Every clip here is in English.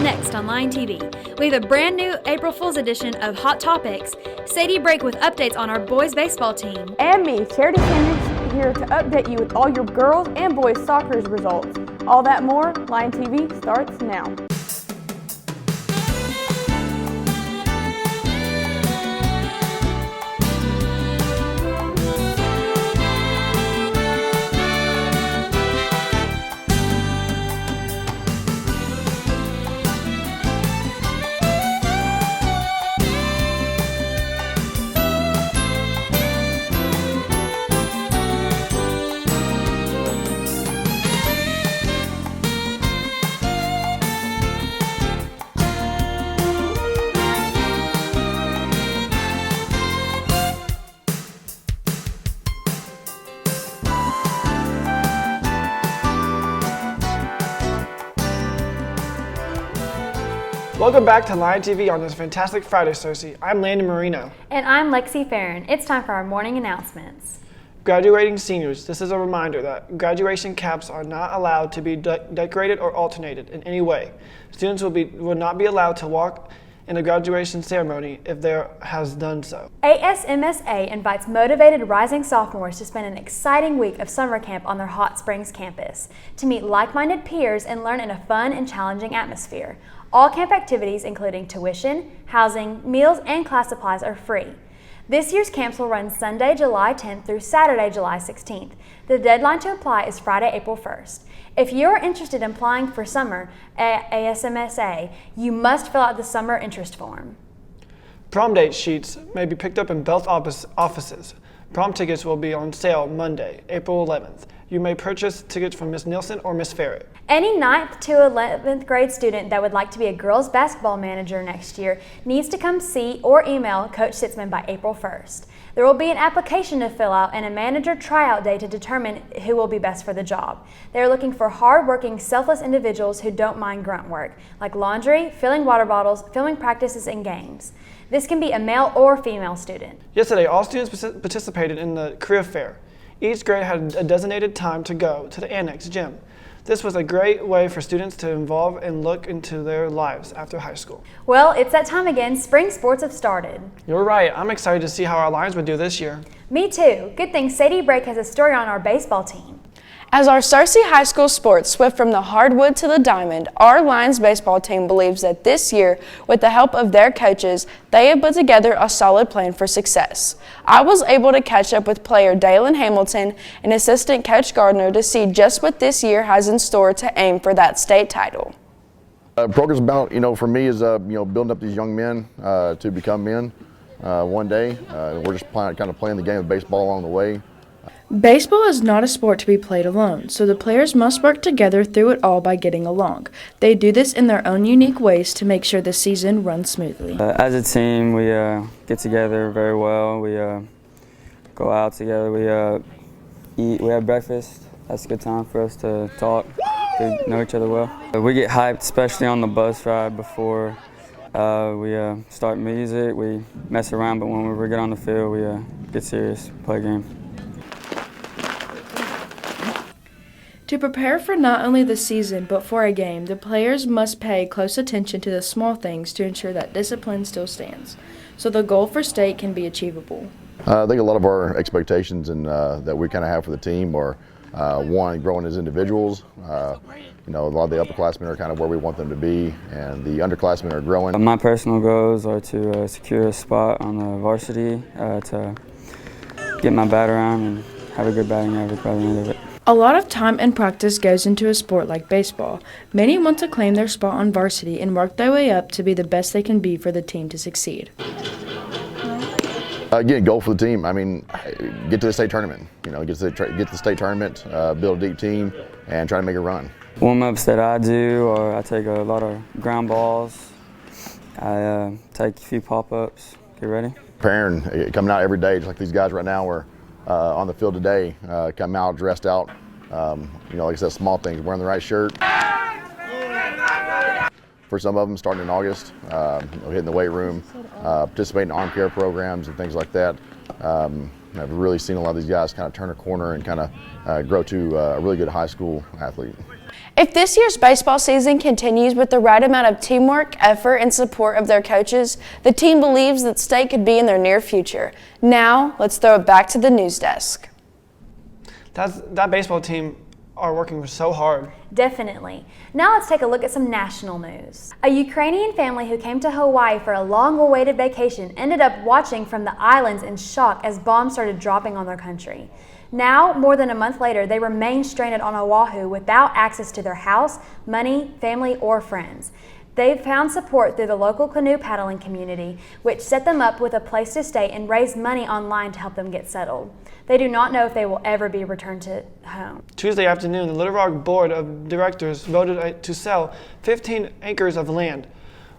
next on Line TV. We have a brand new April Fool's edition of Hot Topics, Sadie Break with updates on our boys baseball team, and me, Charity Sanders, here to update you with all your girls and boys soccer's results. All that more, Line TV starts now. Welcome back to Line TV on this fantastic Friday, Cersei. I'm Landon Marino. And I'm Lexi Farron. It's time for our morning announcements. Graduating seniors, this is a reminder that graduation caps are not allowed to be decorated or alternated in any way. Students will not be allowed to walk in a graduation ceremony if there has done so. ASMSA invites motivated rising sophomores to spend an exciting week of summer camp on their Hot Springs campus to meet like-minded peers and learn in a fun and challenging atmosphere. All camp activities, including tuition, housing, meals, and class supplies, are free. This year's camps will run Sunday, July 10th through Saturday, July 16th. The deadline to apply is Friday, April 1st. If you are interested in applying for summer at ASMSA, you must fill out the summer interest form. Prom date sheets may be picked up in Belt's offices. Prom tickets will be on sale Monday, April 11th. You may purchase tickets from Ms. Nielsen or Ms. Ferret. Any 9th to 11th grade student that would like to be a girls basketball manager next year needs to come see or email Coach Sitzman by April 1st. There will be an application to fill out and a manager tryout day to determine who will be best for the job. They are looking for hard-working, selfless individuals who don't mind grunt work, like laundry, filling water bottles, filming practices, and games. This can be a male or female student. Yesterday, all students participated in the career fair. Each grade had a designated time to go to the annex gym. This was a great way for students to involve and look into their lives after high school. Well, it's that time again. Spring sports have started. You're right. I'm excited to see how our Lions would do this year. Me too. Good thing Sadie Break has a story on our baseball team. As our Cersei High School sports swift from the hardwood to the diamond, our Lions baseball team believes that this year, with the help of their coaches, they have put together a solid plan for success. I was able to catch up with player Dalen Hamilton and assistant coach Gardner to see just what this year has in store to aim for that state title. Program's about, for me is, building up these young men to become men one day. We're just kind of playing the game of baseball along the way. Baseball is not a sport to be played alone, so the players must work together through it all by getting along. They do this in their own unique ways to make sure the season runs smoothly. As a team, we get together very well. We go out together. We eat. We have breakfast. That's a good time for us to talk, to know each other well. We get hyped, especially on the bus ride before we start music. We mess around, but when we get on the field, we get serious, play a game. To prepare for not only the season but for a game, the players must pay close attention to the small things to ensure that discipline still stands, so the goal for state can be achievable. I think a lot of our expectations and that we kind of have for the team are one, growing as individuals. A lot of the upperclassmen are kind of where we want them to be, and the underclassmen are growing. My personal goals are to secure a spot on the varsity, to get my bat around and have a good batting average by the end of it. A lot of time and practice goes into a sport like baseball. Many want to claim their spot on varsity and work their way up to be the best they can be for the team to succeed. Again, goal for the team. Get to the state tournament. Get to the state tournament, build a deep team, and try to make a run. Warm-ups that I do are I take a lot of ground balls. I take a few pop-ups. Get ready. Preparing, coming out every day, just like these guys right now are on the field today, come out dressed out. Like I said, small things, wearing the right shirt. For some of them, starting in August, hitting the weight room, participating in arm care programs and things like that. I've really seen a lot of these guys kind of turn a corner and kind of grow to a really good high school athlete. If this year's baseball season continues with the right amount of teamwork, effort, and support of their coaches, the team believes that state could be in their near future. Now, let's throw it back to the news desk. That baseball team are working so hard. Definitely. Now let's take a look at some national news. A Ukrainian family who came to Hawaii for a long-awaited vacation ended up watching from the islands in shock as bombs started dropping on their country. Now, more than a month later, they remain stranded on Oahu without access to their house, money, family, or friends. They found support through the local canoe paddling community, which set them up with a place to stay and raised money online to help them get settled. They do not know if they will ever be returned to home. Tuesday afternoon, the Little Rock Board of Directors voted to sell 15 acres of land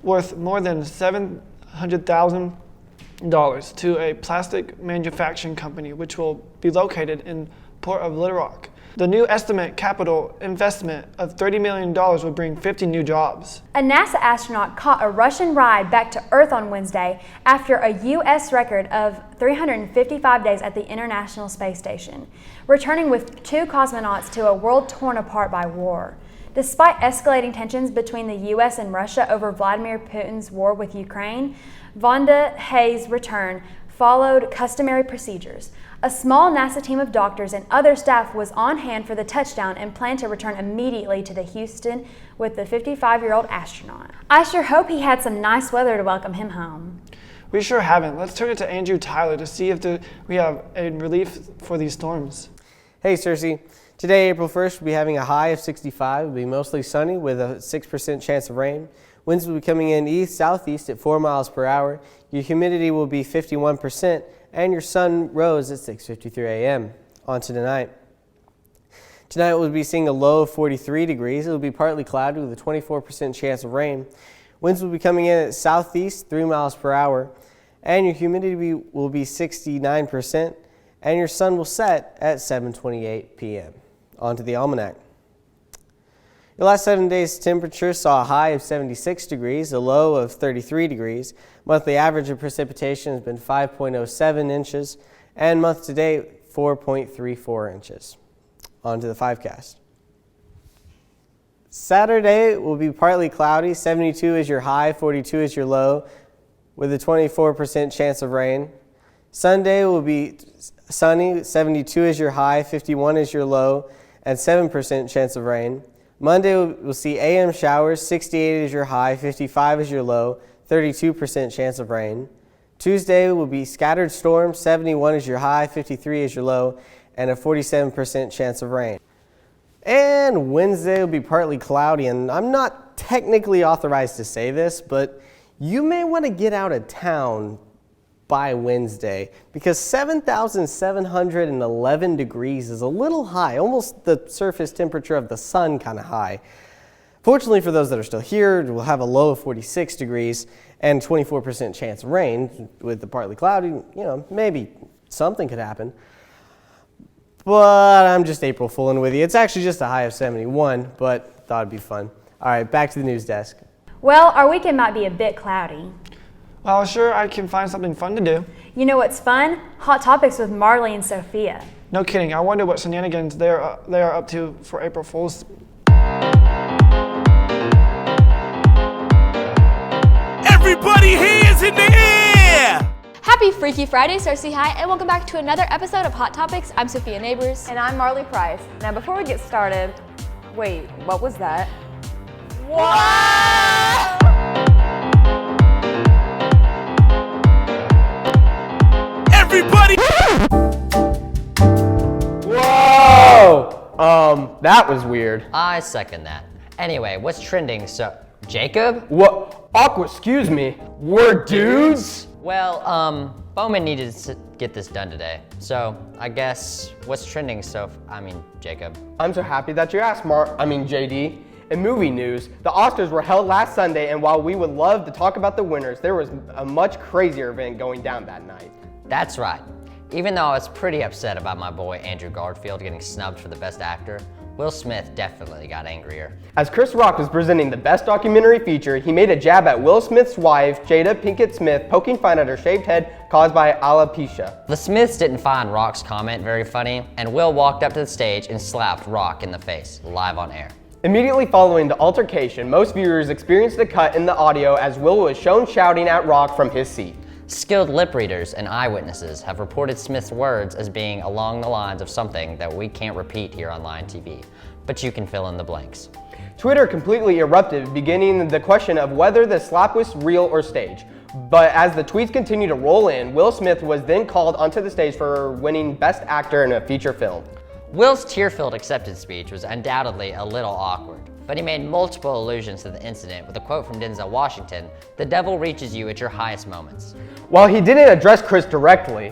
worth more than $700,000 to a plastic manufacturing company, which will be located in Port of Little Rock. The new estimate capital investment of $30 million would bring 50 new jobs. A NASA astronaut caught a Russian ride back to Earth on Wednesday after a U.S. record of 355 days at the International Space Station, returning with 2 cosmonauts to a world torn apart by war. Despite escalating tensions between the U.S. and Russia over Vladimir Putin's war with Ukraine, Vonda Hayes' return followed customary procedures. A small NASA team of doctors and other staff was on hand for the touchdown and planned to return immediately to the Houston with the 55-year-old astronaut. I sure hope he had some nice weather to welcome him home. We sure haven't. Let's turn it to Andrew Tyler to see if we have a relief for these storms. Hey, Cersei. Today, April 1st, we'll be having a high of 65. It'll be mostly sunny with a 6% chance of rain. Winds will be coming in east-southeast at 4 miles per hour. Your humidity will be 51%, and your sun rose at 6:53 a.m. On to tonight. Tonight, we'll be seeing a low of 43 degrees. It will be partly cloudy with a 24% chance of rain. Winds will be coming in at southeast, 3 miles per hour, and your humidity will be 69%, and your sun will set at 7:28 p.m. On to the almanac. Your last 7 days' temperature saw a high of 76 degrees, a low of 33 degrees. Monthly average of precipitation has been 5.07 inches, and month to date, 4.34 inches. On to the 5cast. Saturday will be partly cloudy. 72 is your high, 42 is your low, with a 24% chance of rain. Sunday will be sunny. 72 is your high, 51 is your low, and 7% chance of rain. Monday, we'll see AM showers. 68 is your high, 55 is your low, 32% chance of rain. Tuesday will be scattered storms. 71 is your high, 53 is your low, and a 47% chance of rain. And Wednesday will be partly cloudy, and I'm not technically authorized to say this, but you may want to get out of town by Wednesday, because 7,711 degrees is a little high, almost the surface temperature of the sun kind of high. Fortunately for those that are still here, we'll have a low of 46 degrees and 24% chance of rain. With the partly cloudy, maybe something could happen. But I'm just April fooling with you. It's actually just a high of 71, but thought it'd be fun. All right, back to the news desk. Well, our weekend might be a bit cloudy. Well, sure, I can find something fun to do. You know what's fun? Hot Topics with Marley and Sophia. No kidding. I wonder what shenanigans they are up to for April Fool's. Everybody hands in the air! Happy Freaky Friday, Cersei High, and welcome back to another episode of Hot Topics. I'm Sophia Neighbors. And I'm Marley Price. Now, before we get started, wait, what was that? What? Everybody! Whoa! That was weird. I second that. Anyway, what's trending? So, Jacob? What? Aqua, excuse me. We're dudes? Well, Bowman needed to get this done today. So, I guess, what's trending, Jacob? I'm so happy that you asked, JD. In movie news, the Oscars were held last Sunday, and while we would love to talk about the winners, there was a much crazier event going down that night. That's right. Even though I was pretty upset about my boy Andrew Garfield getting snubbed for the Best Actor, Will Smith definitely got angrier. As Chris Rock was presenting the best documentary feature, he made a jab at Will Smith's wife, Jada Pinkett Smith, poking fun at her shaved head caused by alopecia. The Smiths didn't find Rock's comment very funny, and Will walked up to the stage and slapped Rock in the face, live on air. Immediately following the altercation, most viewers experienced a cut in the audio as Will was shown shouting at Rock from his seat. Skilled lip readers and eyewitnesses have reported Smith's words as being along the lines of something that we can't repeat here on Lion TV, but you can fill in the blanks. Twitter completely erupted, beginning the question of whether the slap was real or staged. But as the tweets continued to roll in, Will Smith was then called onto the stage for winning Best Actor in a Feature Film. Will's tear-filled acceptance speech was undoubtedly a little awkward, but he made multiple allusions to the incident with a quote from Denzel Washington, "The devil reaches you at your highest moments." While he didn't address Chris directly,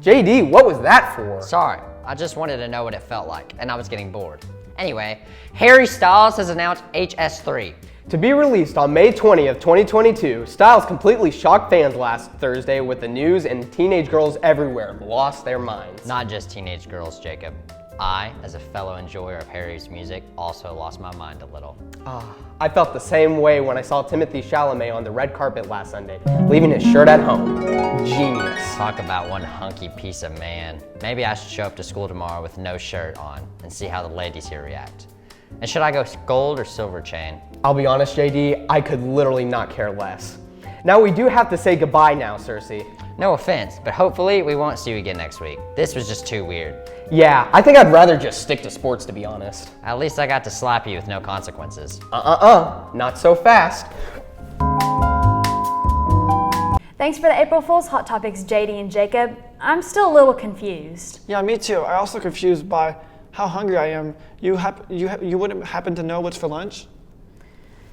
JD, what was that for? Sorry, I just wanted to know what it felt like, and I was getting bored. Anyway, Harry Styles has announced HS3. To be released on May 20th, 2022, Styles completely shocked fans last Thursday with the news, and teenage girls everywhere lost their minds. Not just teenage girls, Jacob. I, as a fellow enjoyer of Harry's music, also lost my mind a little. I felt the same way when I saw Timothée Chalamet on the red carpet last Sunday, leaving his shirt at home. Genius. Talk about one hunky piece of man. Maybe I should show up to school tomorrow with no shirt on and see how the ladies here react. And should I go gold or silver chain? I'll be honest, JD, I could literally not care less. Now we do have to say goodbye now, Cersei. No offense, but hopefully we won't see you again next week. This was just too weird. Yeah, I think I'd rather just stick to sports, to be honest. At least I got to slap you with no consequences. Not so fast. Thanks for the April Fool's Hot Topics, JD and Jacob. I'm still a little confused. Yeah, me too. I also confused by how hungry I am. You wouldn't happen to know what's for lunch?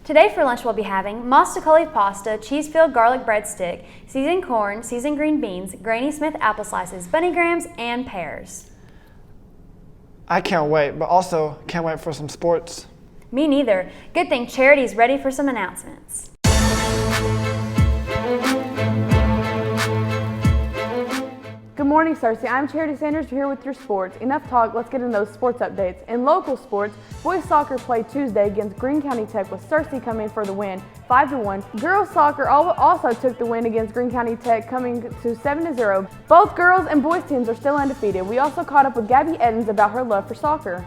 Today for lunch we'll be having mostacoli pasta, cheese-filled garlic breadstick, seasoned corn, seasoned green beans, Granny Smith apple slices, bunny grahams, and pears. I can't wait, but also can't wait for some sports. Me neither. Good thing Charity's ready for some announcements. Good morning, Cersei. I'm Charity Sanders here with your sports. Enough talk, let's get into those sports updates. In local sports, boys soccer played Tuesday against Greene County Tech with Cersei coming for the win, 5-1. Girls soccer also took the win against Greene County Tech, coming to 7-0. Both girls and boys teams are still undefeated. We also caught up with Gabby Edens about her love for soccer.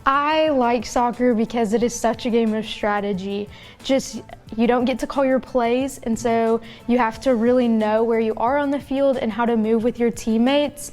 I like soccer because it is such a game of strategy. You don't get to call your plays, and so you have to really know where you are on the field and how to move with your teammates,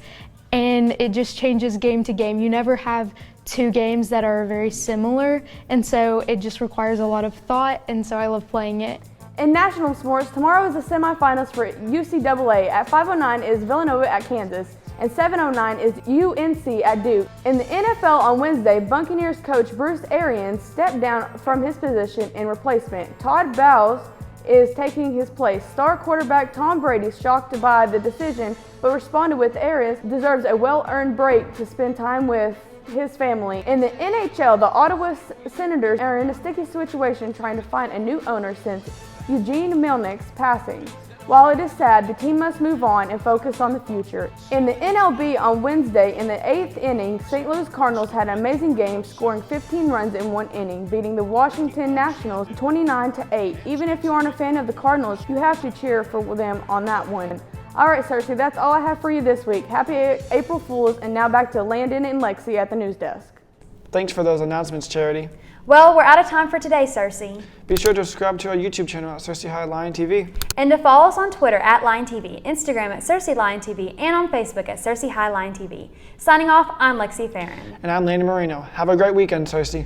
and it just changes game to game. You never have two games that are very similar, and so it just requires a lot of thought, and so I love playing it. In national sports, tomorrow is the semifinals for UCAA. At 5:09 is Villanova at Kansas, and 7:09 is UNC at Duke. In the NFL on Wednesday, Buccaneers coach Bruce Arians stepped down from his position in replacement. Todd Bowles is taking his place. Star quarterback Tom Brady, shocked by the decision, but responded with Arians deserves a well-earned break to spend time with his family. In the NHL, the Ottawa Senators are in a sticky situation trying to find a new owner since Eugene Melnick's passing. While it is sad, the team must move on and focus on the future. In the NLB on Wednesday, in the 8th inning, St. Louis Cardinals had an amazing game, scoring 15 runs in one inning, beating the Washington Nationals 29-8. Even if you aren't a fan of the Cardinals, you have to cheer for them on that one. All right, Cersei, that's all I have for you this week. Happy April Fools, and now back to Landon and Lexi at the news desk. Thanks for those announcements, Charity. Well, we're out of time for today, Cersei. Be sure to subscribe to our YouTube channel at Cersei High Lion TV. And to follow us on Twitter at Lion TV, Instagram at Cersei Lion TV, and on Facebook at Cersei High Lion TV. Signing off, I'm Lexi Farron. And I'm Landon Marino. Have a great weekend, Cersei.